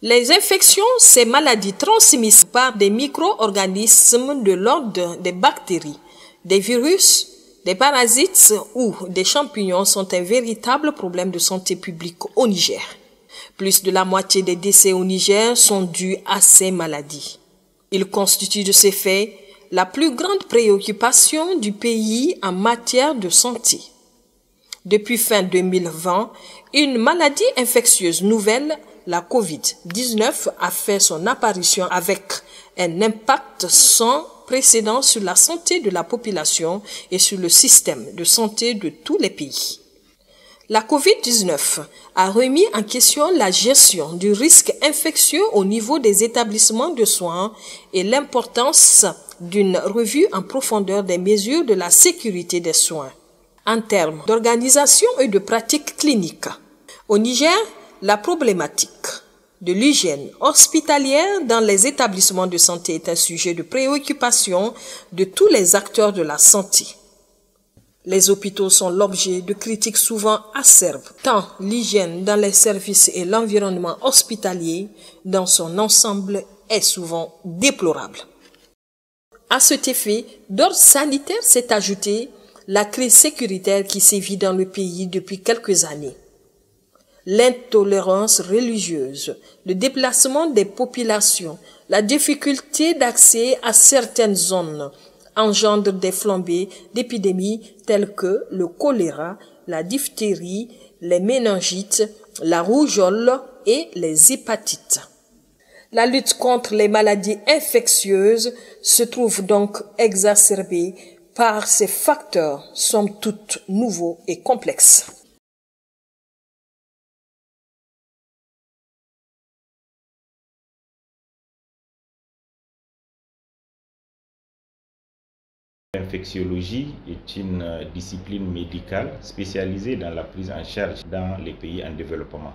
Les infections, ces maladies transmises par des micro-organismes de l'ordre des bactéries, des virus, des parasites ou des champignons sont un véritable problème de santé publique au Niger. Plus de la moitié des décès au Niger sont dus à ces maladies. Ils constituent de ces faits la plus grande préoccupation du pays en matière de santé. Depuis fin 2020, une maladie infectieuse nouvelle, la COVID-19, a fait son apparition avec un impact sans précédent sur la santé de la population et sur le système de santé de tous les pays. La COVID-19 a remis en question la gestion du risque infectieux au niveau des établissements de soins et l'importance d'une revue en profondeur des mesures de la sécurité des soins en termes d'organisation et de pratiques cliniques. Au Niger, la problématique de l'hygiène hospitalière dans les établissements de santé est un sujet de préoccupation de tous les acteurs de la santé. Les hôpitaux sont l'objet de critiques souvent acerbes, tant l'hygiène dans les services et l'environnement hospitalier dans son ensemble est souvent déplorable. À cet effet, d'ordre sanitaire s'est ajoutée la crise sécuritaire qui sévit dans le pays depuis quelques années. L'intolérance religieuse, le déplacement des populations, la difficulté d'accès à certaines zones engendrent des flambées d'épidémies telles que le choléra, la diphtérie, les méningites, la rougeole et les hépatites. La lutte contre les maladies infectieuses se trouve donc exacerbée par ces facteurs, somme toute nouveaux et complexes. L'infectiologie est une discipline médicale spécialisée dans la prise en charge dans les pays en développement.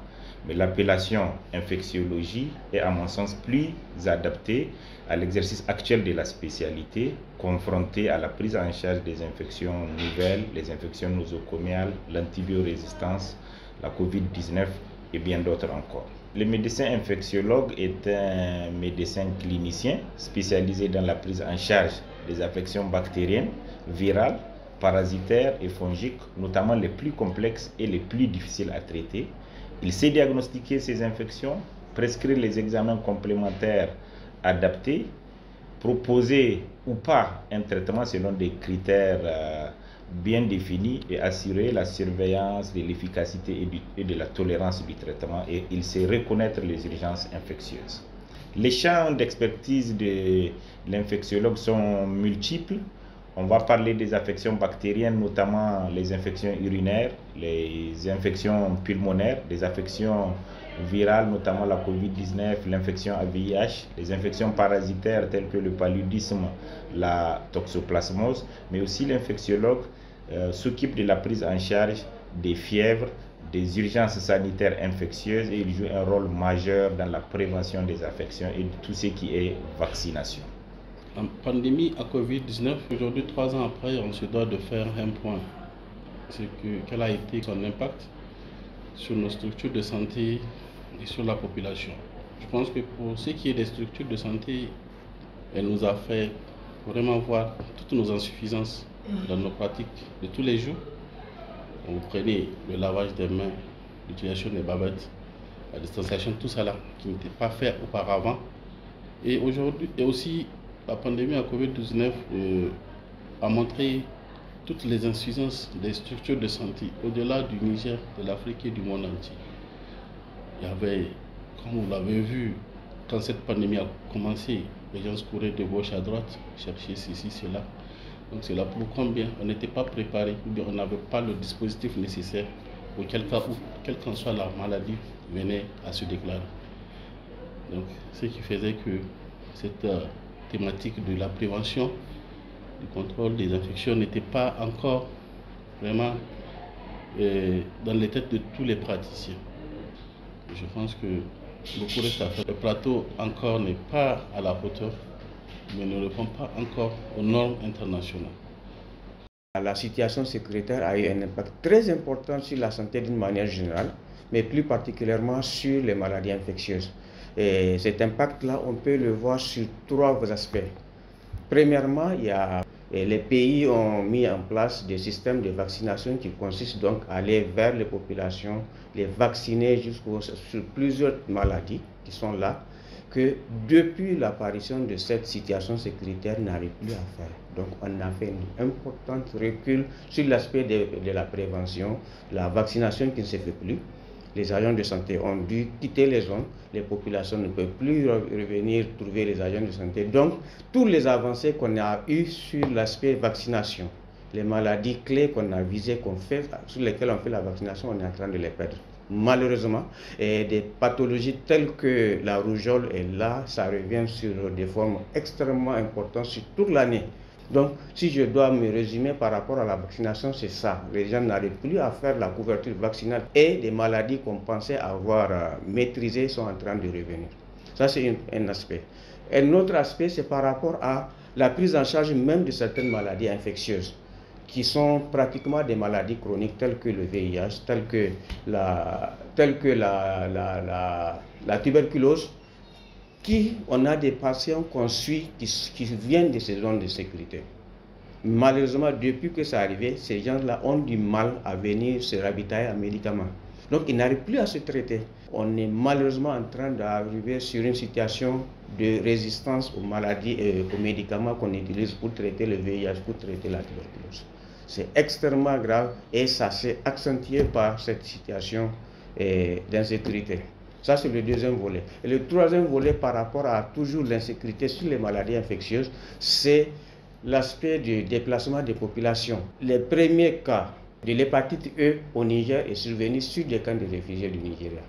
Mais l'appellation infectiologie est à mon sens plus adaptée à l'exercice actuel de la spécialité, confrontée à la prise en charge des infections nouvelles, les infections nosocomiales, l'antibiorésistance, la COVID-19 et bien d'autres encore. Le médecin infectiologue est un médecin clinicien spécialisé dans la prise en charge des affections bactériennes, virales, parasitaires et fongiques, notamment les plus complexes et les plus difficiles à traiter. Il sait diagnostiquer ces infections, prescrire les examens complémentaires adaptés, proposer ou pas un traitement selon des critères bien définis et assurer la surveillance de l'efficacité et de la tolérance du traitement, et il sait reconnaître les urgences infectieuses. Les champs d'expertise de l'infectiologue sont multiples. On va parler des affections bactériennes, notamment les infections urinaires, les infections pulmonaires, des affections virales, notamment la COVID-19, l'infection à VIH, les infections parasitaires telles que le paludisme, la toxoplasmose, mais aussi l'infectiologue s'occupe de la prise en charge des fièvres, des urgences sanitaires infectieuses, et il joue un rôle majeur dans la prévention des affections et de tout ce qui est vaccination. La pandémie à COVID-19, aujourd'hui, 3 ans après, on se doit de faire un point. Quel a été son impact sur nos structures de santé et sur la population. Je pense que pour ce qui est des structures de santé, elle nous a fait vraiment voir toutes nos insuffisances dans nos pratiques de tous les jours. Vous prenez le lavage des mains, l'utilisation des bavettes, la distanciation, tout ça là qui n'était pas fait auparavant. Et aujourd'hui, et aussi la pandémie à COVID-19 a montré toutes les insuffisances des structures de santé au-delà du Niger, de l'Afrique et du monde entier. Il y avait, comme vous l'avez vu, quand cette pandémie a commencé, les gens couraient de gauche à droite, chercher ceci, cela. Donc c'est là pour combien on n'était pas préparé, ou bien on n'avait pas le dispositif nécessaire pour quel cas où, quelle qu'en soit la maladie, venait à se déclarer. Donc ce qui faisait que cette thématique de la prévention, du contrôle des infections n'était pas encore vraiment dans les têtes de tous les praticiens. Je pense que beaucoup reste à faire. Le plateau encore n'est pas à la hauteur, mais ne répond pas encore aux normes internationales. La situation sécuritaire a eu un impact très important sur la santé d'une manière générale, mais plus particulièrement sur les maladies infectieuses. Et cet impact-là, on peut le voir sur 3 aspects. Premièrement, les pays ont mis en place des systèmes de vaccination qui consistent donc à aller vers les populations, les vacciner sur plusieurs maladies qui sont là, que depuis l'apparition de cette situation sécuritaire n'arrive plus à faire. Donc on a fait un important recul sur l'aspect de la prévention, la vaccination qui ne se fait plus. Les agents de santé ont dû quitter les zones, les populations ne peuvent plus revenir trouver les agents de santé. Donc, toutes les avancées qu'on a eues sur l'aspect vaccination, les maladies clés qu'on a visées, sur lesquelles on fait la vaccination, on est en train de les perdre. Malheureusement, et des pathologies telles que la rougeole, et là, ça revient sur des formes extrêmement importantes sur toute l'année. Donc, si je dois me résumer par rapport à la vaccination, c'est ça. Les gens n'arrivent plus à faire la couverture vaccinale et des maladies qu'on pensait avoir maîtrisées sont en train de revenir. Ça, c'est un aspect. Un autre aspect, c'est par rapport à la prise en charge même de certaines maladies infectieuses qui sont pratiquement des maladies chroniques telles que le VIH, telles que la tuberculose. On a des patients qu'on suit qui viennent de ces zones de sécurité. Malheureusement, depuis que c'est arrivé, ces gens-là ont du mal à venir se ravitailler en médicaments. Donc, ils n'arrivent plus à se traiter. On est malheureusement en train d'arriver sur une situation de résistance aux maladies et aux médicaments qu'on utilise pour traiter le VIH, pour traiter la tuberculose. C'est extrêmement grave et ça s'est accentué par cette situation d'insécurité. Ça, c'est le deuxième volet. Et le troisième volet, par rapport à toujours l'insécurité sur les maladies infectieuses, c'est l'aspect du déplacement des populations. Les premiers cas de l'hépatite E au Niger est survenu sur des camps de réfugiés du Nigeria.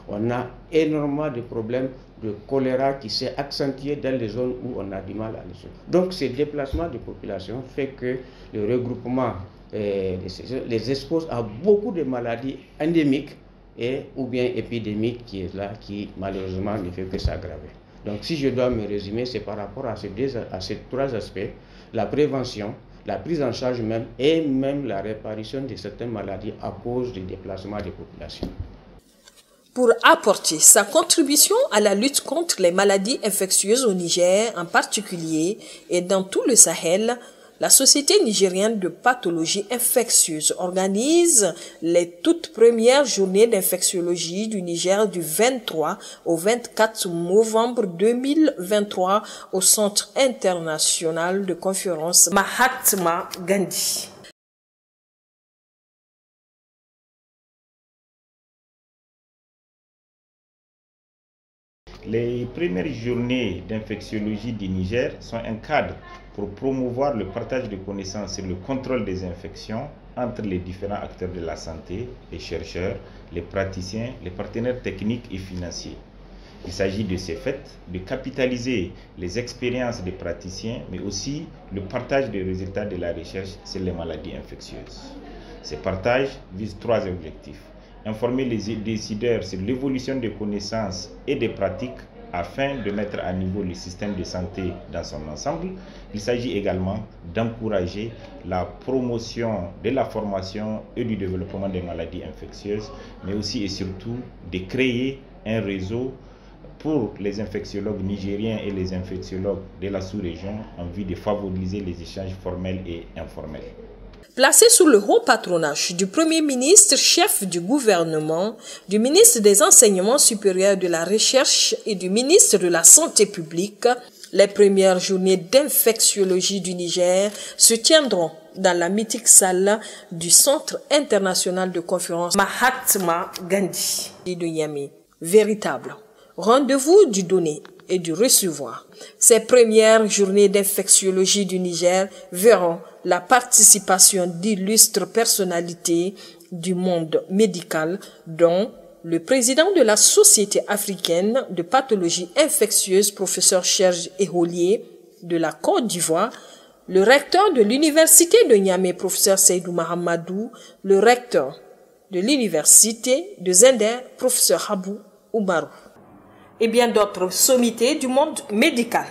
On a énormément de problèmes de choléra qui s'est accentué dans les zones où on a du mal à le suivre. Donc, ce déplacement de population fait que le regroupement les expose à beaucoup de maladies endémiques ou bien épidémique qui est là, qui malheureusement ne fait que s'aggraver. Donc si je dois me résumer, c'est par rapport à ces 3 aspects, la prévention, la prise en charge même et même la réparation de certaines maladies à cause du déplacement des populations. Pour apporter sa contribution à la lutte contre les maladies infectieuses au Niger en particulier et dans tout le Sahel, la Société nigérienne de pathologie infectieuse organise les toutes premières journées d'infectiologie du Niger du 23 au 24 novembre 2023 au Centre international de conférence Mahatma Gandhi. Les premières journées d'infectiologie du Niger sont un cadre pour promouvoir le partage de connaissances et le contrôle des infections entre les différents acteurs de la santé, les chercheurs, les praticiens, les partenaires techniques et financiers. Il s'agit de ces faits de capitaliser les expériences des praticiens, mais aussi le partage des résultats de la recherche sur les maladies infectieuses. Ces partages visent 3 objectifs. Informer les décideurs sur l'évolution des connaissances et des pratiques afin de mettre à niveau le système de santé dans son ensemble. Il s'agit également d'encourager la promotion de la formation et du développement des maladies infectieuses, mais aussi et surtout de créer un réseau pour les infectiologues nigériens et les infectiologues de la sous-région en vue de favoriser les échanges formels et informels. Placé sous le haut patronage du Premier ministre, chef du gouvernement, du ministre des Enseignements supérieurs de la Recherche et du ministre de la Santé publique, les premières journées d'infectiologie du Niger se tiendront dans la mythique salle du Centre international de conférence Mahatma Gandhi de Niamey. Véritable rendez-vous du donner et du recevoir. Ces premières journées d'infectiologie du Niger verront la participation d'illustres personnalités du monde médical, dont le président de la Société africaine de pathologie infectieuse, professeur Serge Eholier de la Côte d'Ivoire, le recteur de l'université de Niamey, professeur Seydou Mahamadou, le recteur de l'université de Zender, professeur Habou Oumarou, et bien d'autres sommités du monde médical.